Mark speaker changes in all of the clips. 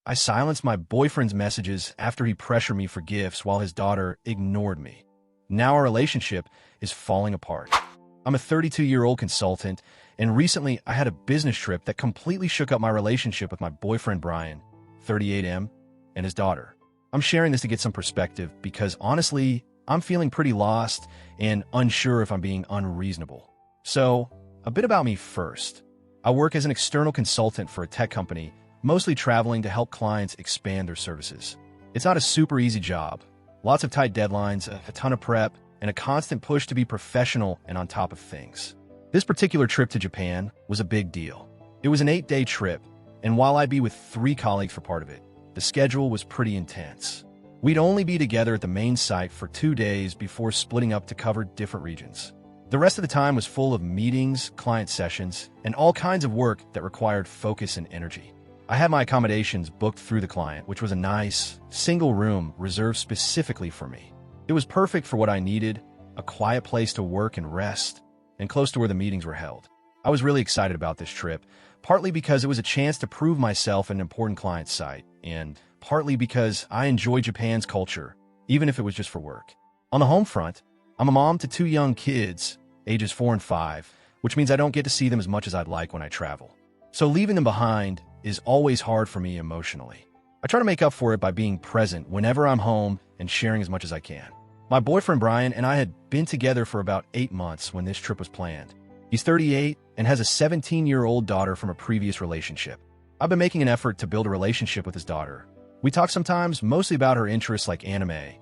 Speaker 1: I silenced my boyfriend's messages after he pressured me for gifts while his daughter ignored me. Now our relationship is falling apart. I'm a 32-year-old consultant, and recently I had a business trip that completely shook up my relationship with my boyfriend Brian, 38M, and his daughter. I'm sharing this to get some perspective because honestly, I'm feeling pretty lost and unsure if I'm being unreasonable. So, a bit about me first. I work as an external consultant for a tech company, mostly traveling to help clients expand their services. It's not a super easy job. Lots of tight deadlines, a ton of prep, and a constant push to be professional and on top of things. This particular trip to Japan was a big deal. It was an 8-day trip, and while I'd be with 3 colleagues for part of it, the schedule was pretty intense. We'd only be together at the main site for 2 days before splitting up to cover different regions. The rest of the time was full of meetings, client sessions, and all kinds of work that required focus and energy. I had my accommodations booked through the client, which was a nice, single room reserved specifically for me. It was perfect for what I needed, a quiet place to work and rest, and close to where the meetings were held. I was really excited about this trip, partly because it was a chance to prove myself at an important client site, and partly because I enjoy Japan's culture, even if it was just for work. On the home front, I'm a mom to 2 young kids, ages 4 and 5, which means I don't get to see them as much as I'd like when I travel. So leaving them behind is always hard for me emotionally. I try to make up for it by being present whenever I'm home and sharing as much as I can. My boyfriend Brian and I had been together for about 8 months when this trip was planned. He's 38 and has a 17-year-old daughter from a previous relationship. I've been making an effort to build a relationship with his daughter. We talk sometimes mostly about her interests like anime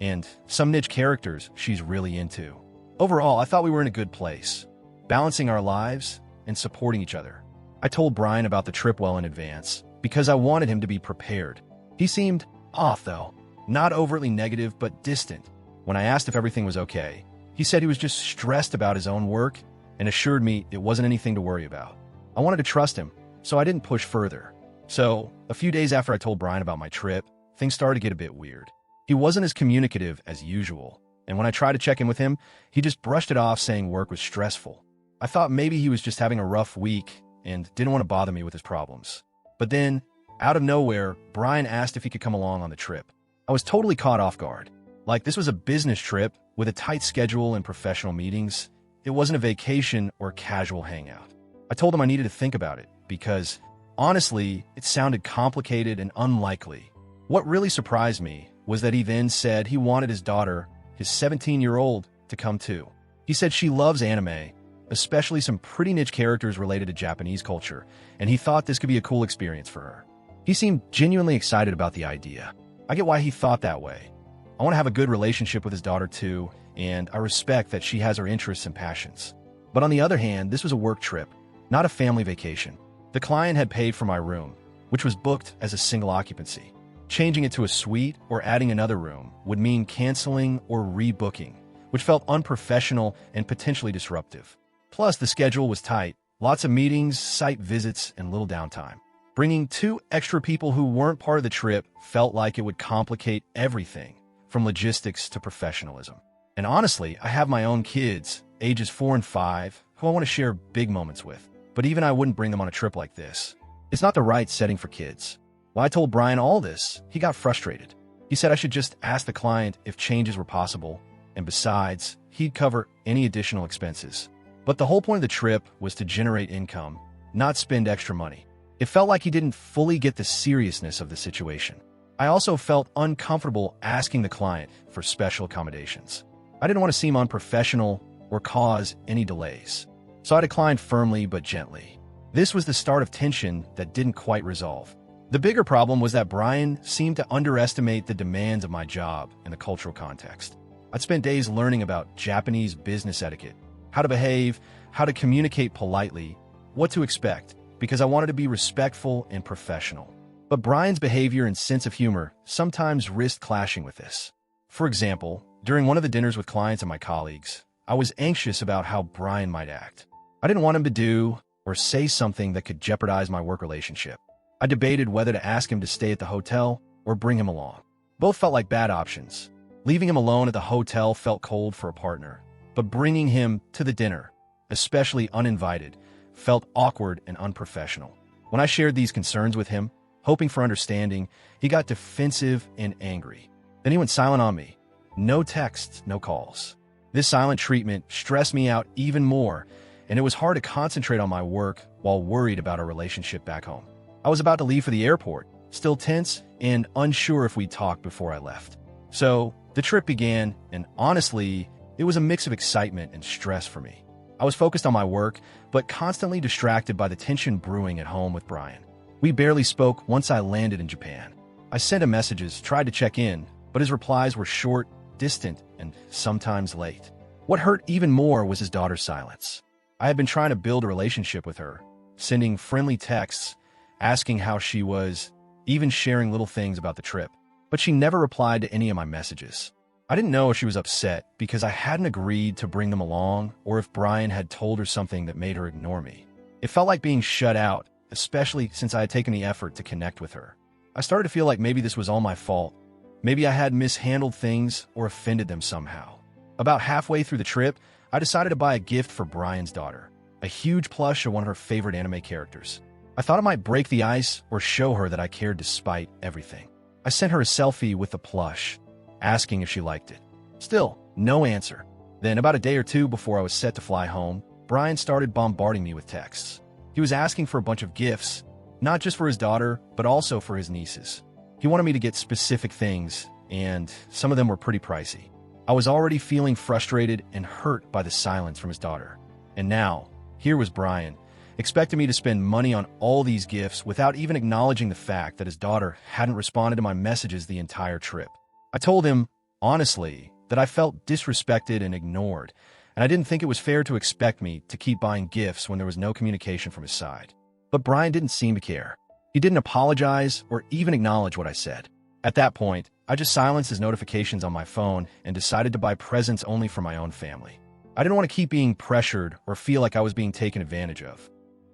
Speaker 1: and some niche characters she's really into. Overall, I thought we were in a good place, balancing our lives and supporting each other. I told Brian about the trip well in advance because I wanted him to be prepared. He seemed off, though, not overtly negative, but distant. When I asked if everything was okay, he said he was just stressed about his own work and assured me it wasn't anything to worry about. I wanted to trust him, so I didn't push further. So, a few days after I told Brian about my trip, things started to get a bit weird. He wasn't as communicative as usual, and when I tried to check in with him, he just brushed it off saying work was stressful. I thought maybe he was just having a rough week and didn't want to bother me with his problems. But then, out of nowhere, Brian asked if he could come along on the trip. I was totally caught off guard. Like, this was a business trip with a tight schedule and professional meetings. It wasn't a vacation or casual hangout. I told him I needed to think about it because, honestly, it sounded complicated and unlikely. What really surprised me was that he then said he wanted his daughter, his 17-year-old, to come too. He said she loves anime, especially some pretty niche characters related to Japanese culture, and he thought this could be a cool experience for her. He seemed genuinely excited about the idea. I get why he thought that way. I want to have a good relationship with his daughter too, and I respect that she has her interests and passions. But on the other hand, this was a work trip, not a family vacation. The client had paid for my room, which was booked as a single occupancy. Changing it to a suite or adding another room would mean canceling or rebooking, which felt unprofessional and potentially disruptive. Plus, the schedule was tight, lots of meetings, site visits, and little downtime. Bringing 2 extra people who weren't part of the trip felt like it would complicate everything, from logistics to professionalism. And honestly, I have my own kids, ages 4 and 5, who I want to share big moments with. But even I wouldn't bring them on a trip like this. It's not the right setting for kids. When I told Brian all this, he got frustrated. He said I should just ask the client if changes were possible, and besides, he'd cover any additional expenses. But the whole point of the trip was to generate income, not spend extra money. It felt like he didn't fully get the seriousness of the situation. I also felt uncomfortable asking the client for special accommodations. I didn't want to seem unprofessional or cause any delays. So I declined firmly but gently. This was the start of tension that didn't quite resolve. The bigger problem was that Brian seemed to underestimate the demands of my job in the cultural context. I'd spent days learning about Japanese business etiquette, how to behave, how to communicate politely, what to expect, because I wanted to be respectful and professional. But Brian's behavior and sense of humor sometimes risked clashing with this. For example, during one of the dinners with clients and my colleagues, I was anxious about how Brian might act. I didn't want him to do or say something that could jeopardize my work relationship. I debated whether to ask him to stay at the hotel or bring him along. Both felt like bad options. Leaving him alone at the hotel felt cold for a partner, but bringing him to the dinner, especially uninvited, felt awkward and unprofessional. When I shared these concerns with him, Hoping for understanding, he got defensive and angry. Then he went silent on me. No texts, no calls. This silent treatment stressed me out even more, and it was hard to concentrate on my work while worried about our relationship back home. I was about to leave for the airport, still tense and unsure if we'd talk before I left. So the trip began, and honestly, it was a mix of excitement and stress for me. I was focused on my work, but constantly distracted by the tension brewing at home with Brian. We barely spoke once I landed in Japan. I sent him messages, tried to check in, but his replies were short, distant, and sometimes late. What hurt even more was his daughter's silence. I had been trying to build a relationship with her, sending friendly texts, asking how she was, even sharing little things about the trip. But she never replied to any of my messages. I didn't know if she was upset because I hadn't agreed to bring them along or if Brian had told her something that made her ignore me. It felt like being shut out, especially since I had taken the effort to connect with her. I started to feel like maybe this was all my fault. Maybe I had mishandled things or offended them somehow. About halfway through the trip, I decided to buy a gift for Brian's daughter, a huge plush of one of her favorite anime characters. I thought it might break the ice or show her that I cared despite everything. I sent her a selfie with the plush, asking if she liked it. Still, no answer. Then, about a day or two before I was set to fly home, Brian started bombarding me with texts. He was asking for a bunch of gifts, not just for his daughter, but also for his nieces. He wanted me to get specific things, and some of them were pretty pricey. I was already feeling frustrated and hurt by the silence from his daughter. And now, here was Brian, expecting me to spend money on all these gifts without even acknowledging the fact that his daughter hadn't responded to my messages the entire trip. I told him, honestly, that I felt disrespected and ignored, and I didn't think it was fair to expect me to keep buying gifts when there was no communication from his side. But Brian didn't seem to care. He didn't apologize or even acknowledge what I said. At that point, I just silenced his notifications on my phone and decided to buy presents only for my own family. I didn't want to keep being pressured or feel like I was being taken advantage of.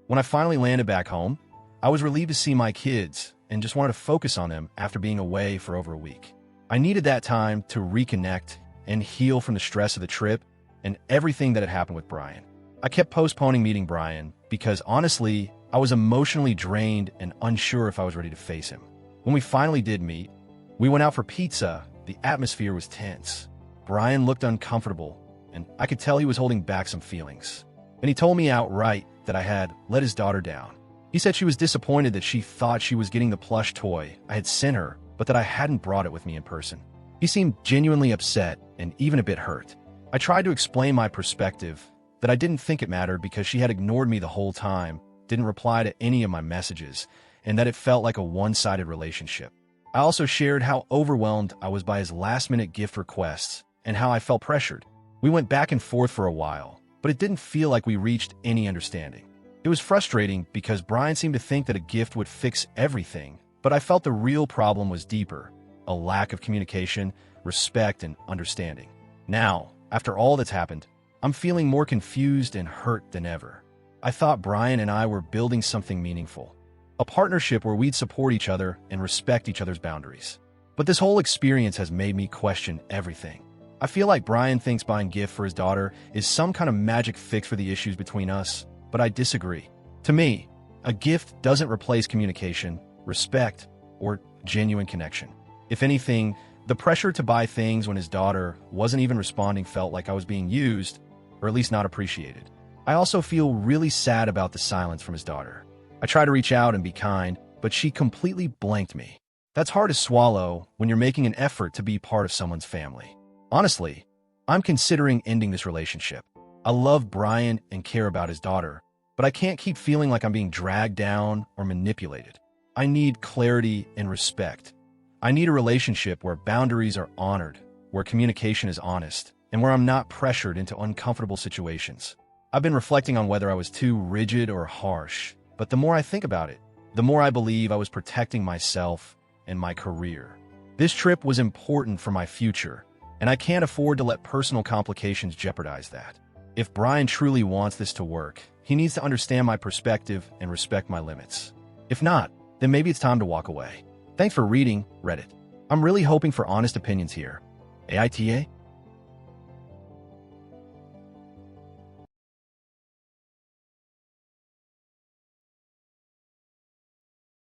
Speaker 1: When I finally landed back home, I was relieved to see my kids and just wanted to focus on them after being away for over a week. I needed that time to reconnect and heal from the stress of the trip and everything that had happened with Brian. I kept postponing meeting Brian because, honestly, I was emotionally drained and unsure if I was ready to face him. When we finally did meet, we went out for pizza. The atmosphere was tense. Brian looked uncomfortable, and I could tell he was holding back some feelings. And he told me outright that I had let his daughter down. He said she was disappointed that she thought she was getting the plush toy I had sent her, but that I hadn't brought it with me in person. He seemed genuinely upset and even a bit hurt. I tried to explain my perspective, that I didn't think it mattered because she had ignored me the whole time, didn't reply to any of my messages, and that it felt like a one-sided relationship. I also shared how overwhelmed I was by his last-minute gift requests and how I felt pressured. We went back and forth for a while, but it didn't feel like we reached any understanding. It was frustrating because Brian seemed to think that a gift would fix everything, but I felt the real problem was deeper, a lack of communication, respect, and understanding. Now, after all that's happened, I'm feeling more confused and hurt than ever. I thought Brian and I were building something meaningful, a partnership where we'd support each other and respect each other's boundaries. But this whole experience has made me question everything. I feel like Brian thinks buying a gift for his daughter is some kind of magic fix for the issues between us, but I disagree. To me, a gift doesn't replace communication, respect, or genuine connection. If anything, the pressure to buy things when his daughter wasn't even responding felt like I was being used, or at least not appreciated. I also feel really sad about the silence from his daughter. I try to reach out and be kind, but she completely blanked me. That's hard to swallow when you're making an effort to be part of someone's family. Honestly, I'm considering ending this relationship. I love Brian and care about his daughter, but I can't keep feeling like I'm being dragged down or manipulated. I need clarity and respect. I need a relationship where boundaries are honored, where communication is honest, and where I'm not pressured into uncomfortable situations. I've been reflecting on whether I was too rigid or harsh, but the more I think about it, the more I believe I was protecting myself and my career. This trip was important for my future, and I can't afford to let personal complications jeopardize that. If Brian truly wants this to work, he needs to understand my perspective and respect my limits. If not, then maybe it's time to walk away. Thanks for reading, Reddit. I'm really hoping for honest opinions here. AITA?